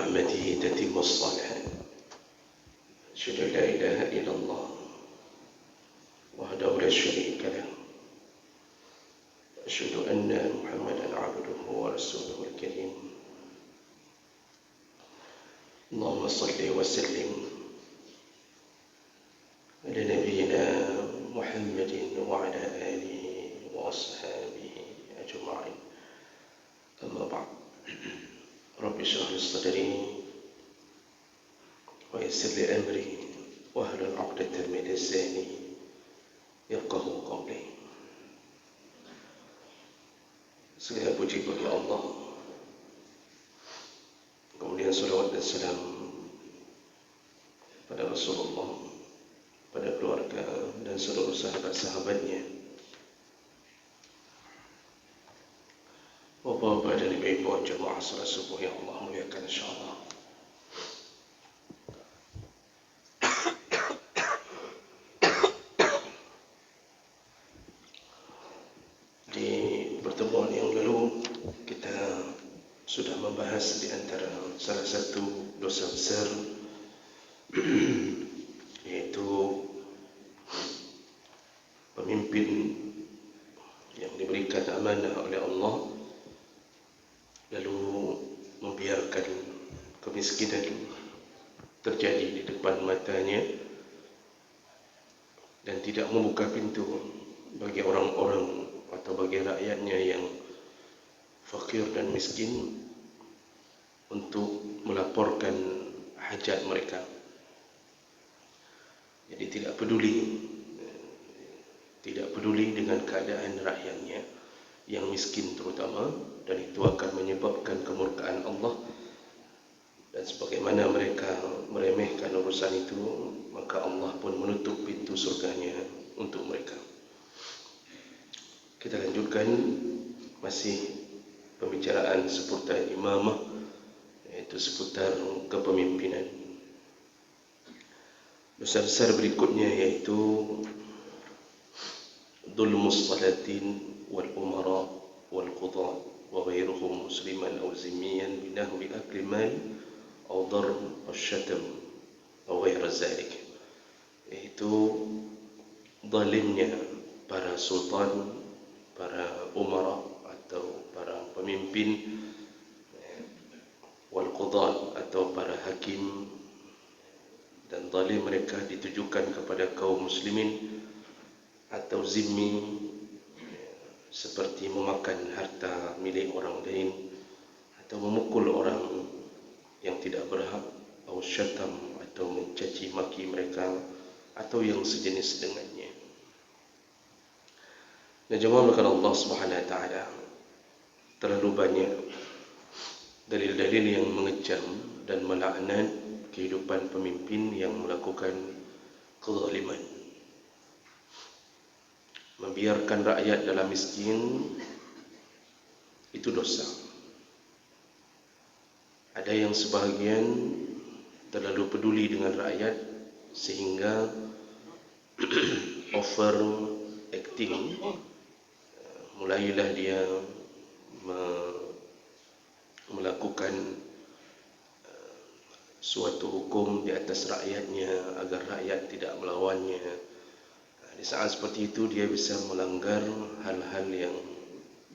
برحمته تتم الصالحات. أشهد أن لا إله إلا الله وحده لا شريك له، أشهد أن محمدا عبده ورسوله الكريم. اللهم صل وسلم على نبينا محمد وعلى آله وأصحابه أجمعين. أما بعد، رب اشرح لي صدري ويسر لي أمري واحلل عقدة من لساني يفقهوا قولي. Segala puji bagi Allah, kemudian salawat dan salam pada Rasulullah, pada keluarga dan seluruh sahabat-sahabatnya, bapak-bapak dan ibu-ibu jemaah salat subuh yang Allah muliakan insyaallah. Di pertemuan yang lalu kita sudah membahas di antara salah satu dosa besar, yaitu pemimpin yang diberikan amanah oleh Allah lalu membiarkan kemiskinan terjadi di depan matanya dan tidak membuka pintu bagi orang-orang atau bagi rakyatnya yang fakir dan miskin untuk melaporkan hajat mereka. Jadi tidak peduli dengan keadaan rakyatnya yang miskin terutama, dan itu akan menyebabkan kemurkaan Allah. Dan sebagaimana mereka meremehkan urusan itu, maka Allah pun menutup pintu surganya untuk mereka. Kita lanjutkan masih pembicaraan seputar imamah, yaitu seputar kepemimpinan. Dosa besar berikutnya yaitu dhulmus salatin wal umara wal qudat wa ghairuhum musliman aw zimmiyan binahwi akli mal aw darb asyatam aw ghair zalik, yaitu zalimnya para sultan, para umara atau para pemimpin, wal qudat atau para hakim, dan zalim mereka ditujukan kepada kaum muslimin atau zimmi, seperti memakan harta milik orang lain atau memukul orang yang tidak berhak, atau syatam atau mencaci maki mereka atau yang sejenis dengannya. Dan jemaah Allah Subhanahu wa taala, terlalu banyak dalil-dalil yang mengecam dan melaknat kehidupan pemimpin yang melakukan kezaliman. Membiarkan rakyat dalam miskin itu dosa. Ada yang sebahagian terlalu peduli dengan rakyat sehingga over acting, mulailah dia melakukan suatu hukum di atas rakyatnya agar rakyat tidak melawannya. Di saat seperti itu dia bisa melanggar hal-hal yang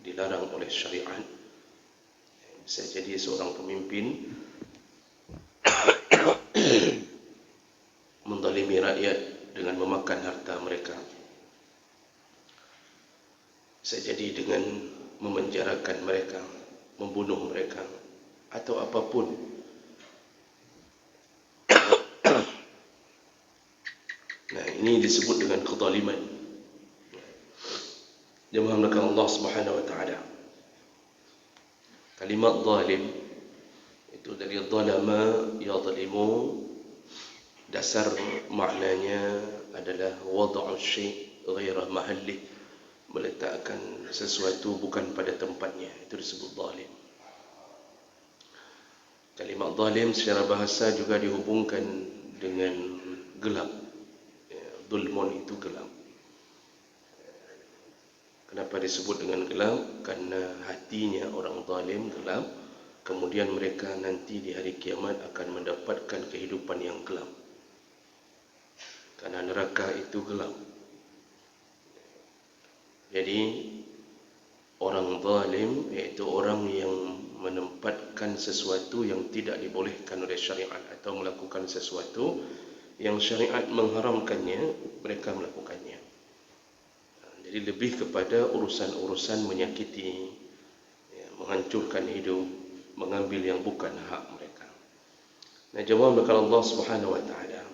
dilarang oleh syariat. Bisa jadi seorang pemimpin menzalimi rakyat dengan memakan harta mereka. Bisa jadi dengan memenjarakan mereka, membunuh mereka, atau apapun. Nah, ini disebut dengan kezaliman. Jemaah Allah Subhanahu wa taala. Kalimat zalim itu dari zalama yadhlimu, dasar maknanya adalah wad'u syai' ghaira mahalli, meletakkan sesuatu bukan pada tempatnya, itu disebut zalim. Kalimat zalim secara bahasa juga dihubungkan dengan gelap. Zulmun itu gelap. Kenapa disebut dengan gelap? Karena hatinya orang zalim gelap, kemudian mereka nanti di hari kiamat akan mendapatkan kehidupan yang gelap. Karena neraka itu gelap. Jadi orang zalim iaitu orang yang menempatkan sesuatu yang tidak dibolehkan oleh syariat atau melakukan sesuatu yang syariat mengharamkannya, mereka melakukannya. Jadi lebih kepada urusan-urusan menyakiti, menghancurkan hidup, mengambil yang bukan hak mereka. Nah, jawab kepada Allah Subhanahu wa taala.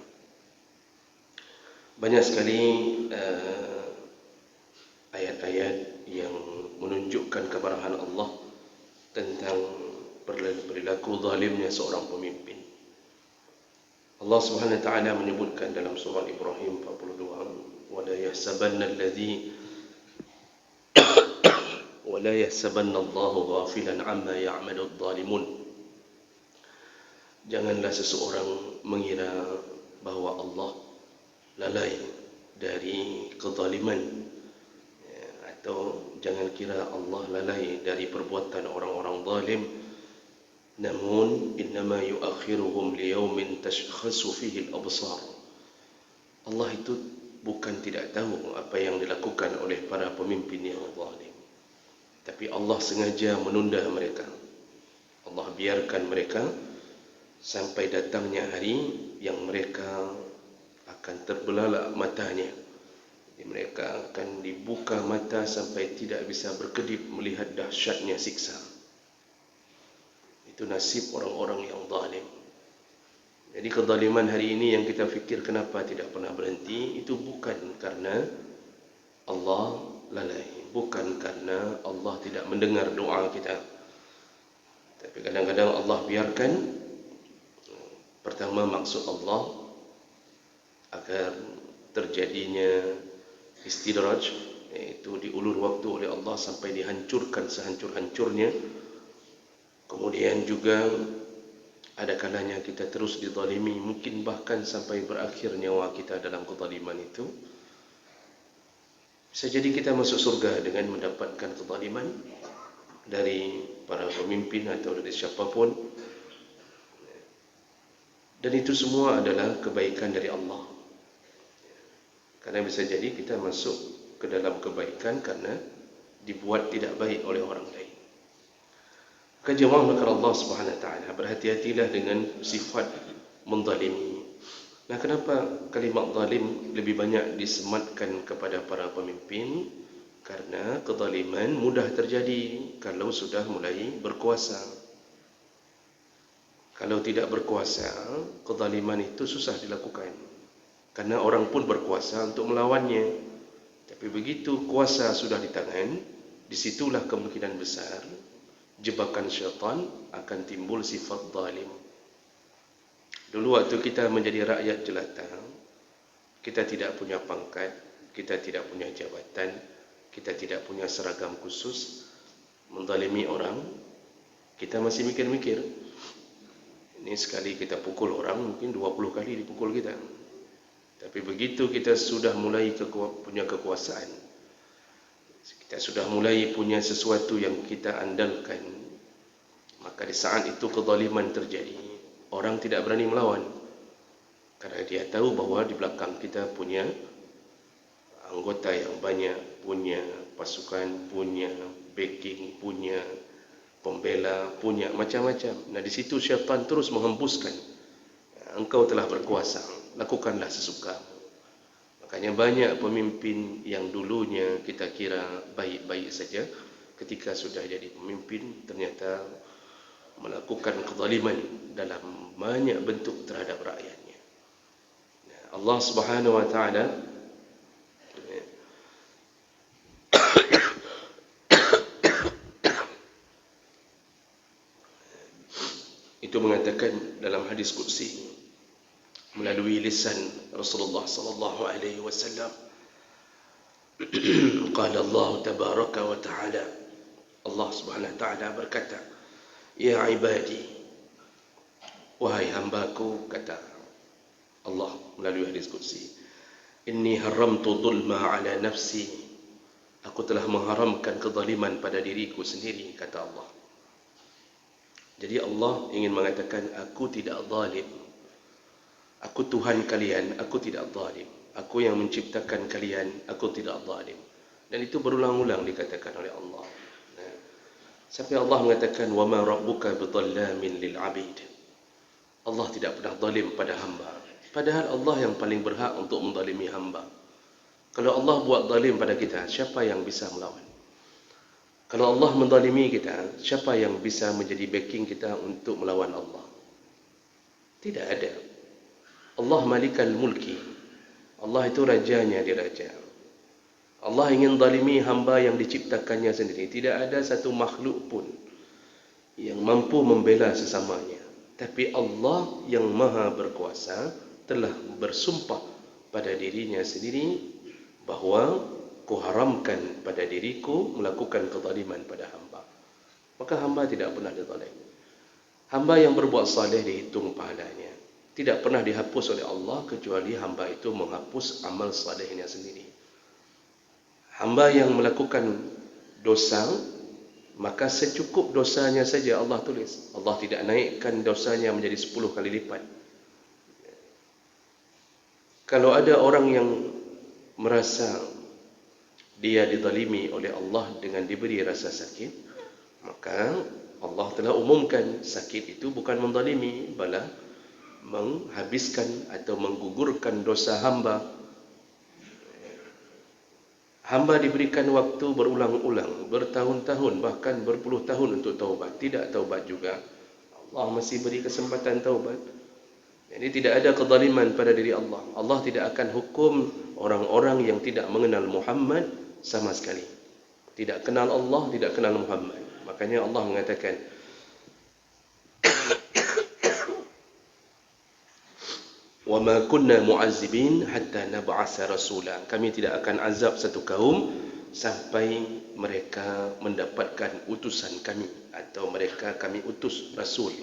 Banyak sekali ayat-ayat yang menunjukkan kemarahan Allah tentang perilaku zalimnya seorang pemimpin. Allah Subhanahu wa taala menyebutkan dalam surah Ibrahim 42, "Wa la yahsabanna Allahu ghafilan amma ya'malu adh-dhalimun." Janganlah seseorang mengira bahawa Allah lalai dari kezaliman, atau jangan kira Allah lalai dari perbuatan orang-orang zalim. Namun innama yuakhiruhum liyaumin tashkhasu fihi al-absar. Allah itu bukan tidak tahu apa yang dilakukan oleh para pemimpin yang zalim, tapi Allah sengaja menunda mereka. Allah biarkan mereka sampai datangnya hari yang mereka akan terbelalak matanya. Mereka akan dibuka mata sampai tidak bisa berkedip melihat dahsyatnya siksa. Itu nasib orang-orang yang zalim. Jadi kezaliman hari ini yang kita fikir kenapa tidak pernah berhenti, itu bukan karena Allah lalai, bukan karena Allah tidak mendengar doa kita. Tapi kadang-kadang Allah biarkan. Pertama, maksud Allah agar terjadinya istidraj, yaitu diulur waktu oleh Allah sampai dihancurkan sehancur-hancurnya. Kemudian juga ada kalanya kita terus dizalimi, mungkin bahkan sampai berakhir nyawa kita dalam kezaliman itu. Bisa jadi kita masuk surga dengan mendapatkan kezaliman dari para pemimpin atau dari siapapun. Dan itu semua adalah kebaikan dari Allah. Karena bisa jadi kita masuk ke dalam kebaikan karena dibuat tidak baik oleh orang lain. Maka jemaah maka Allah Subhanahu wa taala, berhati-hatilah dengan sifat menzalimi. Nah, kenapa kalimat zalim lebih banyak disematkan kepada para pemimpin? Karena kezaliman mudah terjadi kalau sudah mulai berkuasa. Kalau tidak berkuasa, kezaliman itu susah dilakukan. Karena orang pun berkuasa untuk melawannya. Tapi begitu kuasa sudah di tangan, disitulah kemungkinan besar jebakan syaitan akan timbul sifat zalim. Dulu waktu kita menjadi rakyat jelata, kita tidak punya pangkat, kita tidak punya jabatan, kita tidak punya seragam khusus, menzalimi orang, kita masih mikir-mikir. Ini sekali kita pukul orang, mungkin 20 kali dipukul kita. Tapi begitu kita sudah mulai punya kekuasaan, kita sudah mulai punya sesuatu yang kita andalkan, maka di saat itu kezaliman terjadi. Orang tidak berani melawan, karena dia tahu bahawa di belakang kita punya anggota yang banyak, punya pasukan, punya backing, punya pembela, punya macam-macam. Nah, di situ syaitan terus menghembuskan, engkau telah berkuasa, lakukanlah sesuka. Makanya banyak pemimpin yang dulunya kita kira baik-baik saja, ketika sudah jadi pemimpin ternyata melakukan kezaliman dalam banyak bentuk terhadap rakyatnya. Allah Subhanahu wa taala itu mengatakan dalam hadis qudsi melalui lisan Rasulullah sallallahu alaihi wasallam, qala Allah tabaraka wa taala, Allah Subhanahu wa taala berkata, ya ibadi, wahai hambaku, kata Allah melalui hadis qudsi, inni haramtu dhulma ala nafsi, aku telah mengharamkan kezaliman pada diriku sendiri, kata Allah. Jadi Allah ingin mengatakan, aku tidak zalim. Aku Tuhan kalian, aku tidak zalim. Aku yang menciptakan kalian, aku tidak zalim. Dan itu berulang-ulang dikatakan oleh Allah. Sampai Allah mengatakan, wa ma rabbuka bidhallamin lil 'abid. Allah tidak pernah zalim pada hamba. Padahal Allah yang paling berhak untuk menzalimi hamba. Kalau Allah buat zalim pada kita, siapa yang bisa melawan? Kalau Allah menzalimi kita, siapa yang bisa menjadi backing kita untuk melawan Allah? Tidak ada. Allah malikal mulki. Allah itu rajanya di raja. Allah ingin zalimi hamba yang diciptakannya sendiri. Tidak ada satu makhluk pun yang mampu membela sesamanya. Tapi Allah yang maha berkuasa telah bersumpah pada dirinya sendiri bahawa kuharamkan pada diriku melakukan kezaliman pada hamba. Maka hamba tidak pernah dizalim. Hamba yang berbuat saleh dihitung pahalanya. Tidak pernah dihapus oleh Allah kecuali hamba itu menghapus amal salehnya sendiri. Hamba yang melakukan dosa, maka secukup dosanya saja Allah tulis. Allah tidak naikkan dosanya menjadi 10 kali lipat. Kalau ada orang yang merasa dia dizalimi oleh Allah dengan diberi rasa sakit, maka Allah telah umumkan sakit itu bukan menzalimi, malah menghabiskan atau menggugurkan dosa hamba. Hamba diberikan waktu berulang-ulang, bertahun-tahun, bahkan berpuluh tahun untuk taubat. Tidak taubat juga, Allah masih beri kesempatan taubat. Jadi tidak ada kezaliman pada diri Allah. Allah tidak akan hukum orang-orang yang tidak mengenal Muhammad sama sekali. Tidak kenal Allah, tidak kenal Muhammad. Makanya Allah mengatakan, wa ma kunna mu'azzibin hatta nab'atsa rasula. Kami tidak akan azab satu kaum sampai mereka mendapatkan utusan kami, atau mereka kami utus rasul.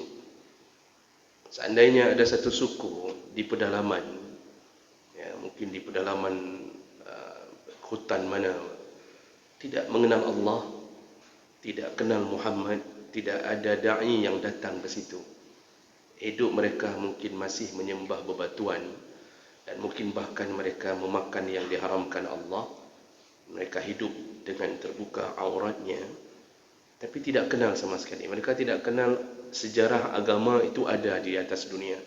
Seandainya ada satu suku di pedalaman, ya, mungkin di pedalaman hutan mana, tidak mengenal Allah, tidak kenal Muhammad, tidak ada dai yang datang ke situ, hidup mereka mungkin masih menyembah bebatuan, dan mungkin bahkan mereka memakan yang diharamkan Allah. Mereka hidup dengan terbuka auratnya, tapi tidak kenal sama sekali. Mereka tidak kenal sejarah agama itu ada di atas dunia.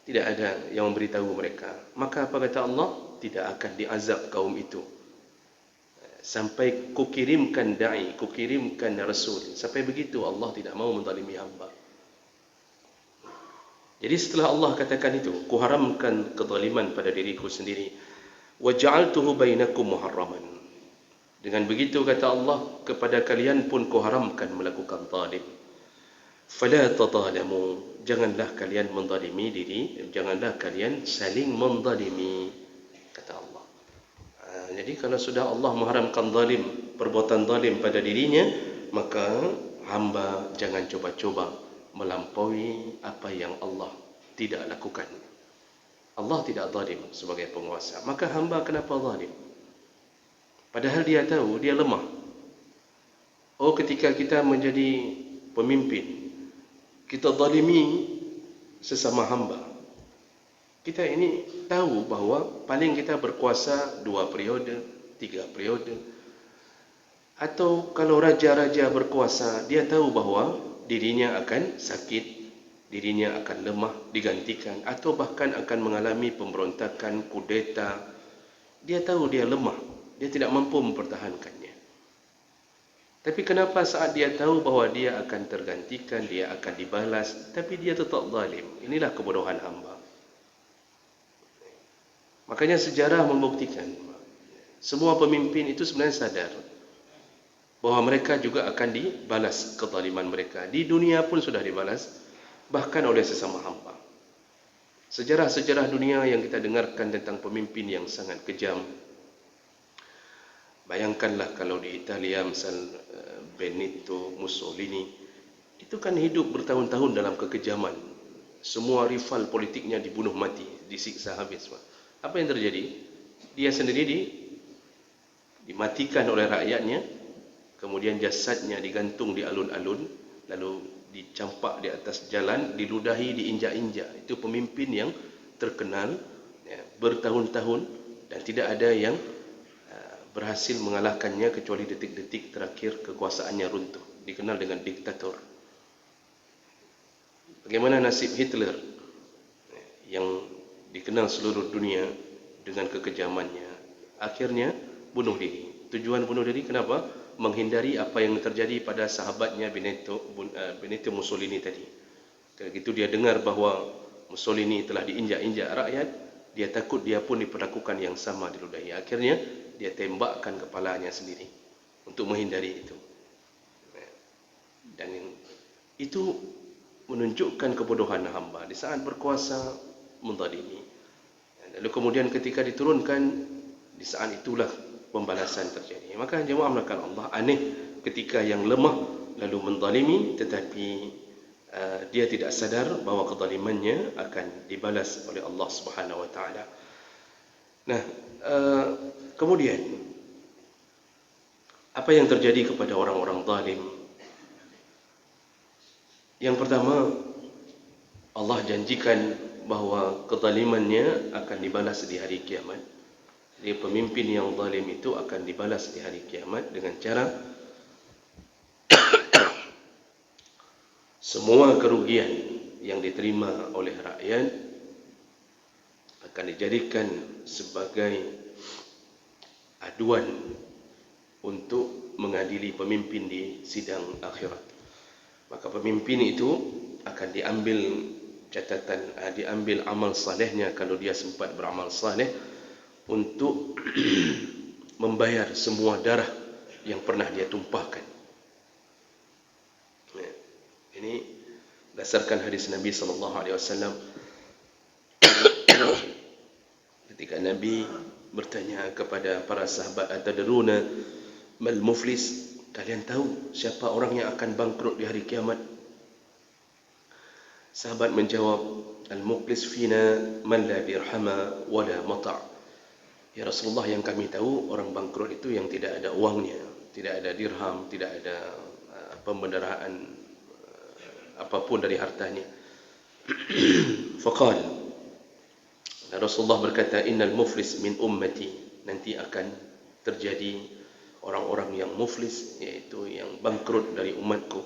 Tidak ada yang memberitahu mereka. Maka apa kata Allah? Tidak akan diazab kaum itu sampai kukirimkan da'i, kukirimkan rasul. Sampai begitu Allah tidak mau menzalimi hamba. Jadi setelah Allah katakan itu, kuharamkan kezaliman pada diriku sendiri, wa ja'altuhu bainakum muharraman. Dengan begitu kata Allah, kepada kalian pun kuharamkan melakukan zalim. Fala tadhalamu, janganlah kalian menzalimi diri, janganlah kalian saling menzalimi, kata Allah. Jadi kalau sudah Allah mengharamkan zalim, perbuatan zalim pada dirinya, maka hamba jangan coba-coba melampaui apa yang Allah tidak lakukan. Allah tidak zalim sebagai penguasa, maka hamba kenapa zalim? Padahal dia tahu dia lemah. Oh, ketika kita menjadi pemimpin, kita zalimi sesama hamba. Kita ini tahu bahawa paling kita berkuasa 2 periode, 3 periode. Atau kalau raja-raja berkuasa, dia tahu bahawa dirinya akan sakit, dirinya akan lemah, digantikan, atau bahkan akan mengalami pemberontakan, kudeta. Dia tahu dia lemah, dia tidak mampu mempertahankannya. Tapi kenapa saat dia tahu bahawa dia akan tergantikan, dia akan dibalas, tapi dia tetap zalim? Inilah kebodohan hamba. Makanya sejarah membuktikan semua pemimpin itu sebenarnya sadar bahawa mereka juga akan dibalas kezaliman mereka. Di dunia pun sudah dibalas, bahkan oleh sesama hamba. Sejarah-sejarah dunia yang kita dengarkan tentang pemimpin yang sangat kejam. Bayangkanlah kalau di Italia misal Benito Mussolini, itu kan hidup bertahun-tahun dalam kekejaman. Semua rival politiknya dibunuh mati, disiksa habis. Apa yang terjadi? Dia sendiri dimatikan oleh rakyatnya, kemudian jasadnya digantung di alun-alun, lalu dicampak di atas jalan, diludahi, diinjak-injak. Itu pemimpin yang terkenal ya, bertahun-tahun dan tidak ada yang berhasil mengalahkannya kecuali detik-detik terakhir kekuasaannya runtuh. Dikenal dengan diktator. Bagaimana nasib Hitler yang dikenal seluruh dunia dengan kekejamannya? Akhirnya bunuh diri. Tujuan bunuh diri kenapa? Menghindari apa yang terjadi pada sahabatnya Benito Mussolini tadi. Begitu dia dengar bahawa Mussolini telah diinjak-injak rakyat, dia takut dia pun diperlakukan yang sama diludahi. Akhirnya dia tembakkan kepalanya sendiri untuk menghindari itu. Dan itu menunjukkan kebodohan hamba di saat berkuasa menzalimi. Lalu kemudian ketika diturunkan, di saat itulah pembalasan terjadi. Maka jemaah melakukan Allah, aneh ketika yang lemah lalu menzalimi, tetapi dia tidak sadar bahawa kezalimannya akan dibalas oleh Allah Subhanahu wa taala. Nah, kemudian apa yang terjadi kepada orang-orang zalim? Yang pertama, Allah janjikan bahawa kezalimannya akan dibalas di hari kiamat. Jadi pemimpin yang zalim itu akan dibalas di hari kiamat dengan cara semua kerugian yang diterima oleh rakyat akan dijadikan sebagai aduan untuk mengadili pemimpin di sidang akhirat. Maka pemimpin itu akan diambil catatan, diambil amal salehnya kalau dia sempat beramal saleh untuk membayar semua darah yang pernah dia tumpahkan. Ini berdasarkan hadis Nabi SAW. Ketika Nabi bertanya kepada para sahabat, atadruna mal muflis, kalian tahu siapa orang yang akan bangkrut di hari kiamat? Sahabat menjawab, al-muflis fina man la dirhama wala mata'. Ya Rasulullah, yang kami tahu orang bangkrut itu yang tidak ada uangnya, tidak ada dirham, tidak ada pembendaraan apapun dari hartanya. Faqal, Rasulullah berkata, innal muflis min ummati, nanti akan terjadi orang-orang yang muflis, yaitu yang bangkrut dari umatku.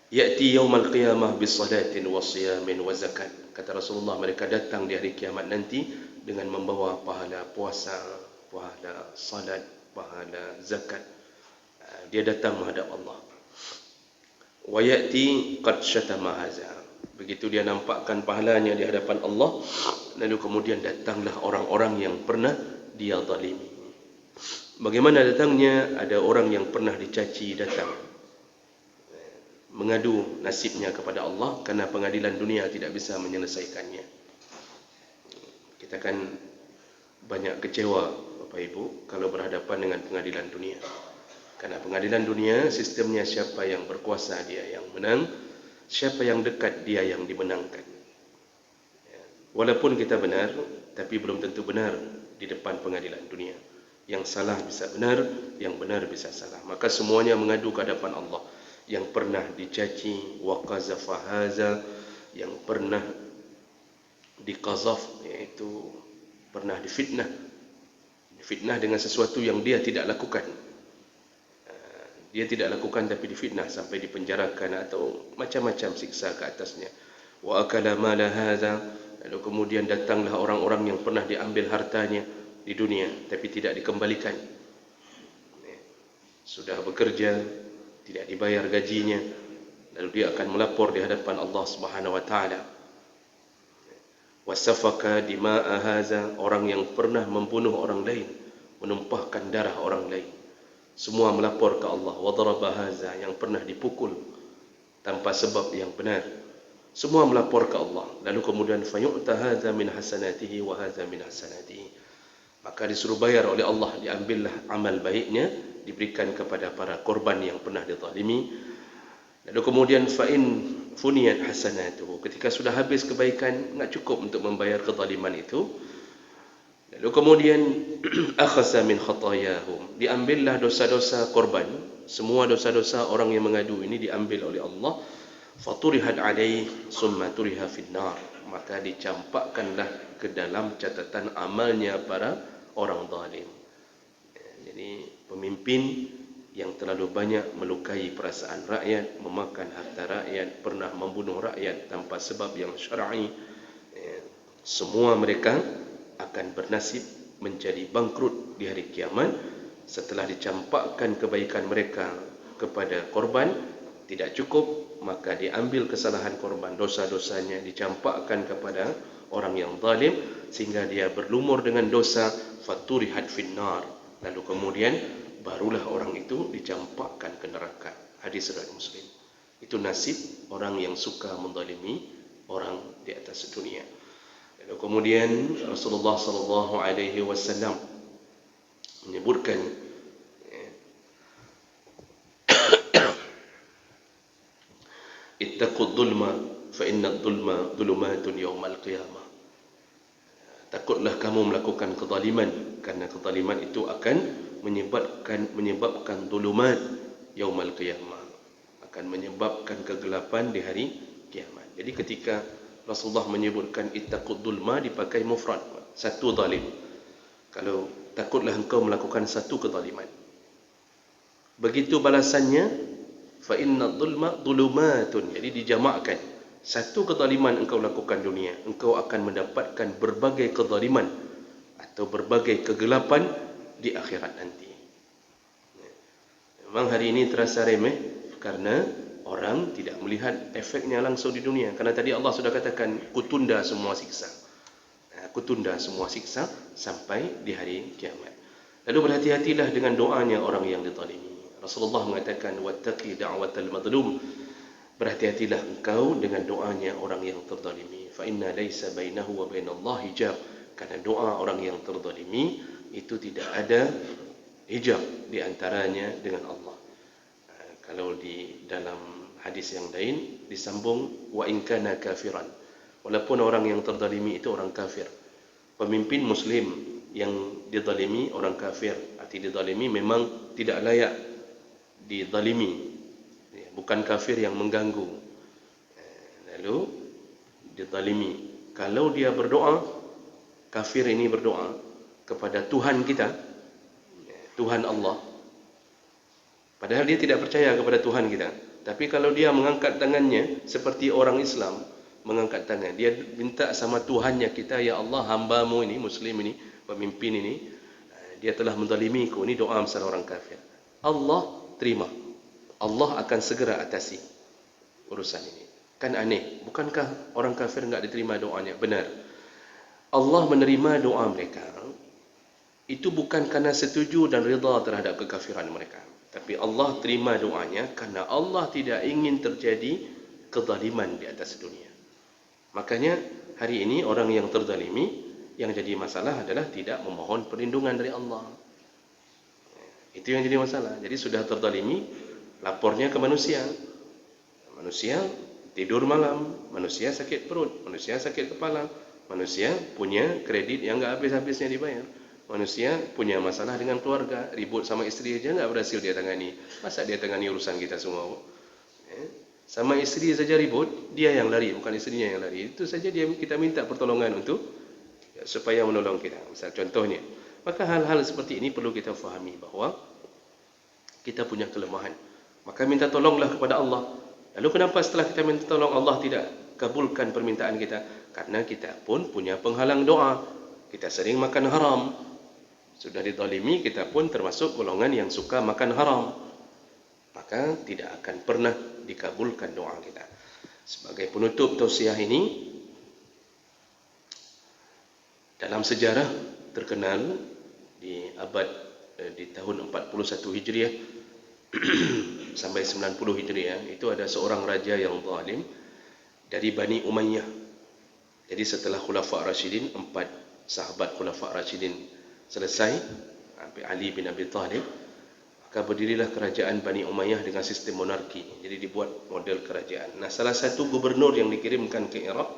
Ya'ti yaumal qiyamah bisalatin wa siyamin wa zakat. Kata Rasulullah, mereka datang di hari kiamat nanti dengan membawa pahala puasa, pahala salat, pahala zakat. Dia datang menghadap Allah. Wa ya'ti qad syatama haza. Begitu dia nampakkan pahalanya di hadapan Allah, lalu kemudian datanglah orang-orang yang pernah dia zalimi. Bagaimana datangnya? Ada orang yang pernah dicaci datang mengadu nasibnya kepada Allah karena pengadilan dunia tidak bisa menyelesaikannya. Kita kan banyak kecewa Bapak Ibu kalau berhadapan dengan pengadilan dunia. Karena pengadilan dunia sistemnya siapa yang berkuasa dia yang menang, siapa yang dekat dia yang dimenangkan. Walaupun kita benar, tapi belum tentu benar di depan pengadilan dunia. Yang salah bisa benar, yang benar bisa salah. Maka semuanya mengadu ke hadapan Allah. Yang pernah dicaci, wa qazafa haza, yang pernah diqazaf, yaitu pernah difitnah. Difitnah dengan sesuatu yang dia tidak lakukan. Dia tidak lakukan tapi difitnah sampai dipenjarakan atau macam-macam siksa ke atasnya. Wa akala mala haza, lalu kemudian datanglah orang-orang yang pernah diambil hartanya di dunia tapi tidak dikembalikan. Sudah bekerja, tidak dibayar gajinya, lalu dia akan melapor di hadapan Allah Subhanahu wa taala. Wasafaka dima'a haza, orang yang pernah membunuh orang lain, menumpahkan darah orang lain, semua melapor ke Allah. Wadaraba haza, yang pernah dipukul tanpa sebab yang benar, semua melapor ke Allah. Lalu kemudian fayu'ta haza min hasanatihi wa haza min hasanatihi, maka disuruh bayar oleh Allah, diambillah amal baiknya, diberikan kepada para korban yang pernah dizalimi. Lalu kemudian fa'in funiyat hasanatuhu, ketika sudah habis kebaikan, enggak cukup untuk membayar kezaliman itu. Lalu kemudian akhasa min khatayahum, diambillah dosa-dosa korban, semua dosa-dosa orang yang mengadu ini diambil oleh Allah. faturihat alaih summa turiha finnar, maka dicampakkanlah ke dalam catatan amalnya para orang zalim. Jadi pemimpin yang terlalu banyak melukai perasaan rakyat, memakan harta rakyat, pernah membunuh rakyat tanpa sebab yang syar'i, semua mereka akan bernasib menjadi bangkrut di hari kiamat setelah dicampakkan kebaikan mereka kepada korban. Tidak cukup, maka diambil kesalahan korban, dosa-dosanya dicampakkan kepada orang yang zalim sehingga dia berlumur dengan dosa, faturihat finnar, lalu kemudian barulah orang itu dicampakkan ke neraka. Hadis riwayat Muslim. Itu nasib orang yang suka menzalimi orang di atas dunia. Lalu kemudian Rasulullah sallallahu alaihi wasallam menyebutkan ittaqud dhulma fa inna dhulma dhulumatun yaumal qiyamah. Takutlah kamu melakukan kezaliman, kerana kezaliman itu akan menyebabkan dhulumat yaumal qiyamah, akan menyebabkan kegelapan di hari kiamat. Jadi ketika Rasulullah menyebutkan ittaqud dhulma, dipakai mufrad, satu zalim. Kalau takutlah engkau melakukan satu kezaliman, begitu balasannya fa inna dhulma dhulumatun, jadi dijamakkan. Satu kezaliman engkau lakukan dunia, engkau akan mendapatkan berbagai kezaliman atau berbagai kegelapan di akhirat nanti. Memang hari ini terasa remeh karena orang tidak melihat efeknya langsung di dunia. Karena tadi Allah sudah katakan, kutunda semua siksa. Kutunda semua siksa sampai di hari kiamat. Lalu berhati-hatilah dengan doanya orang yang dizalimi. Rasulullah mengatakan, wattaqi da'watal madlum, berhati-hatilah engkau dengan doanya orang yang terzalimi. Fa inna laisa bainahu wa bainallahi hijab, karena doa orang yang terzalimi itu tidak ada hijab di antaranya dengan Allah. Kalau di dalam hadis yang lain disambung, wa in kana kafiran, walaupun orang yang terzalimi itu orang kafir. Pemimpin muslim yang dizalimi orang kafir, arti dizalimi memang tidak layak dizalimi, bukan kafir yang mengganggu, lalu dizalimi. Kalau dia berdoa, kafir ini berdoa kepada Tuhan kita, Tuhan Allah, padahal dia tidak percaya kepada Tuhan kita, tapi kalau dia mengangkat tangannya seperti orang Islam mengangkat tangan, dia minta sama Tuhannya kita, ya Allah, hambamu ini, muslim ini, pemimpin ini, dia telah menzalimiku. Ini doa besar orang kafir. Allah terima, Allah akan segera atasi urusan ini. Kan aneh, bukankah orang kafir enggak diterima doanya? Benar, Allah menerima doa mereka itu bukan karena setuju dan rida terhadap kekafiran mereka, tapi Allah terima doanya karena Allah tidak ingin terjadi kezaliman di atas dunia. Makanya hari ini orang yang terzalimi, yang jadi masalah adalah tidak memohon perlindungan dari Allah. Itu yang jadi masalah. Jadi sudah terzalimi, lapornya ke manusia. Manusia tidur malam, manusia sakit perut, manusia sakit kepala, manusia punya kredit yang enggak habis-habisnya dibayar, manusia punya masalah dengan keluarga, ribut sama isteri aja enggak berhasil dia tangani. Masa dia tangani urusan kita semua? Sama isteri saja ribut, dia yang lari, bukan isterinya yang lari. Itu saja kita minta pertolongan untuk supaya menolong kita. Misal contohnya, maka hal-hal seperti ini perlu kita fahami bahawa kita punya kelemahan. Maka minta tolonglah kepada Allah. Lalu kenapa setelah kita minta tolong Allah tidak kabulkan permintaan kita? Karena kita pun punya penghalang doa. Kita sering makan haram. Sudah dizalimi, kita pun termasuk golongan yang suka makan haram. Maka tidak akan pernah dikabulkan doa kita. Sebagai penutup tausiah ini, dalam sejarah terkenal di tahun 41 Hijriah sampai 90 Hijriah, itu ada seorang raja yang zalim dari Bani Umayyah. Jadi setelah Khulafa' Rashidin, 4 sahabat Khulafa' Rashidin selesai, Ali bin Abi Thalib, maka berdirilah kerajaan Bani Umayyah dengan sistem monarki. Jadi dibuat model kerajaan. Nah, salah satu gubernur yang dikirimkan ke Iraq,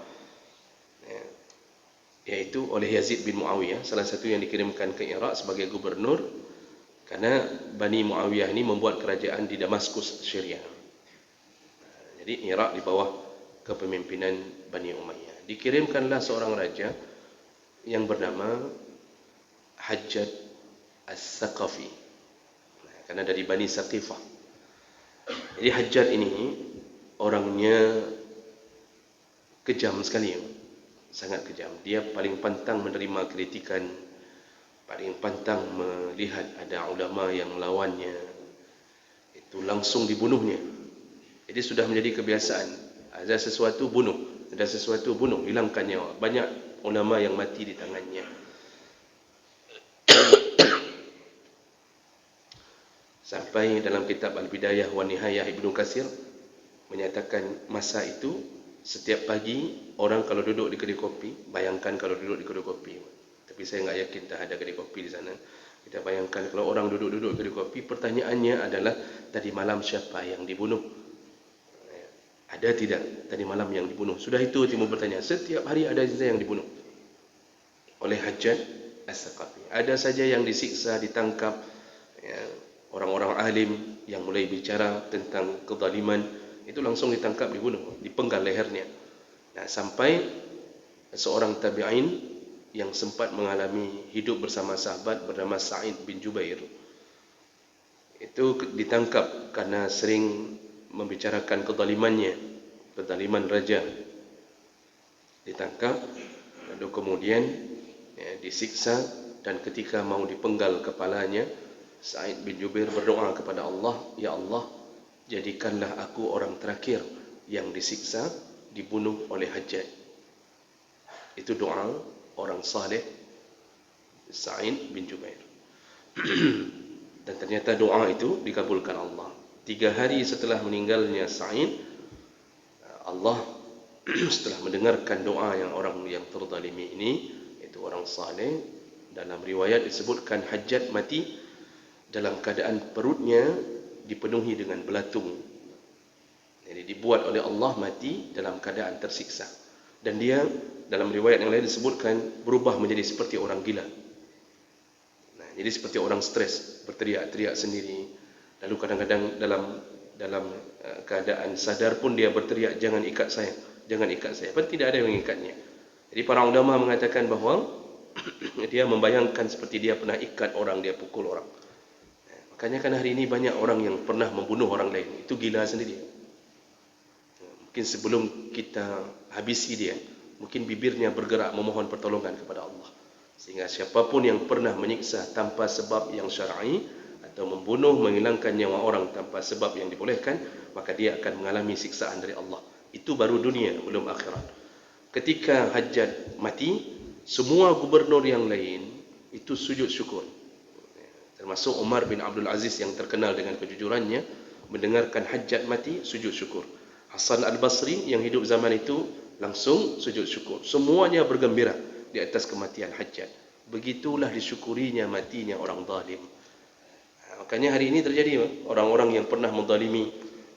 yaitu oleh Yazid bin Muawiyah, salah satu yang dikirimkan ke Iraq sebagai gubernur, karena Bani Muawiyah ini membuat kerajaan di Damaskus, Syria. Jadi Iraq di bawah kepemimpinan Bani Umayyah. Dikirimkanlah seorang raja yang bernama Hajjaj As-Saqafi. Karena dari Bani Saqifah. Jadi Hajjaj ini orangnya kejam sekali, sangat kejam. Dia paling pantang menerima kritikan, paling pantang melihat ada ulama yang melawannya, itu langsung dibunuhnya. Jadi sudah menjadi kebiasaan, ada sesuatu bunuh, ada sesuatu bunuh, hilangkan nyawa. Banyak ulama yang mati di tangannya. Sampai dalam kitab Al-Bidayah wa Nihayah Ibnu Katsir menyatakan masa itu setiap pagi orang kalau duduk di kedai kopi, bayangkan kalau duduk di kedai kopi. Tapi saya enggak yakin tak ada kedai kopi di sana. Kita bayangkan kalau orang duduk-duduk di kedai kopi, pertanyaannya adalah tadi malam siapa yang dibunuh? Ada tidak tadi malam yang dibunuh? Sudah itu timbul bertanya, setiap hari ada saja yang dibunuh oleh Hajjaj As-Saqafi. Ada saja yang disiksa, ditangkap, ya, orang-orang alim yang mulai bicara tentang kezaliman itu langsung ditangkap, dibunuh, dipenggal lehernya. Nah, sampai seorang tabi'in yang sempat mengalami hidup bersama sahabat bernama Sa'id bin Jubair itu ditangkap karena sering membicarakan kezalimannya, kezaliman raja. Ditangkap lalu kemudian disiksa, dan ketika mau dipenggal kepalanya, Sa'id bin Jubair berdoa kepada Allah, ya Allah, jadikanlah aku orang terakhir yang disiksa, dibunuh oleh Hajjaj. Itu doa orang saleh Sa'id bin Jubair. Dan ternyata doa itu dikabulkan Allah. 3 hari setelah meninggalnya Sa'id, Allah setelah mendengarkan doa yang orang yang terzalimi ini, itu orang saleh, dalam riwayat disebutkan Hajjaj mati dalam keadaan perutnya dipenuhi dengan belatung. Jadi dibuat oleh Allah mati dalam keadaan tersiksa. Dan dia dalam riwayat yang lain disebutkan berubah menjadi seperti orang gila. Nah, jadi seperti orang stres, berteriak-teriak sendiri. Lalu kadang-kadang dalam keadaan sadar pun dia berteriak, jangan ikat saya, jangan ikat saya. Padahal tidak ada yang mengikatnya. Jadi para ulama mengatakan bahawa dia membayangkan seperti dia pernah ikat orang, dia pukul orang. Makanya kan hari ini banyak orang yang pernah membunuh orang lain. Itu gila sendiri. Mungkin sebelum kita habisi dia, mungkin bibirnya bergerak memohon pertolongan kepada Allah. Sehingga siapapun yang pernah menyiksa tanpa sebab yang syar'i, atau membunuh, menghilangkan nyawa orang tanpa sebab yang dibolehkan, maka dia akan mengalami siksaan dari Allah. Itu baru dunia, belum akhirat. Ketika Hajjaj mati, semua gubernur yang lain itu sujud syukur. Termasuk Umar bin Abdul Aziz yang terkenal dengan kejujurannya, mendengarkan Hajjaj mati, sujud syukur. Hasan al-Basri yang hidup zaman itu langsung sujud syukur. Semuanya bergembira di atas kematian Hajjaj. Begitulah disyukurinya matinya orang zalim. Makanya hari ini terjadi orang-orang yang pernah menzalimi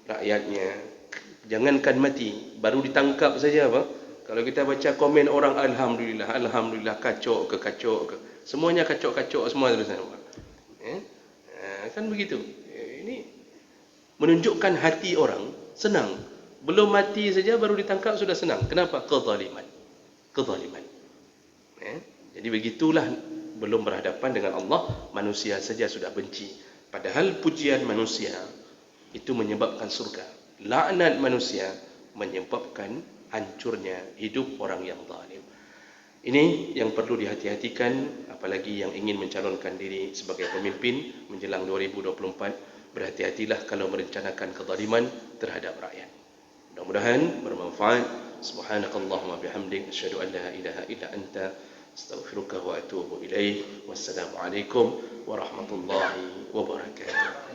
rakyatnya, jangankan mati, baru ditangkap saja apa? Kalau kita baca komen orang, alhamdulillah, alhamdulillah, kacau ke, semuanya kacau semua tulisan. Kan begitu. Ini menunjukkan hati orang senang. Belum mati saja baru ditangkap sudah senang. Kenapa? Kezaliman. Jadi begitulah, belum berhadapan dengan Allah, manusia saja sudah benci. Padahal pujian manusia itu menyebabkan surga. Laknat manusia menyebabkan hancurnya hidup orang yang zalim. Ini yang perlu dihati-hatikan, apalagi yang ingin mencalonkan diri sebagai pemimpin menjelang 2024. Berhati-hatilah kalau merencanakan kezaliman terhadap rakyat. Mudah-mudahan bermanfaat. Subhanakallahumma bihamdik, asyhadu an la ilaha illa anta, astaghfiruka wa atubu ilaik. Wassalamualaikum warahmatullahi wabarakatuh.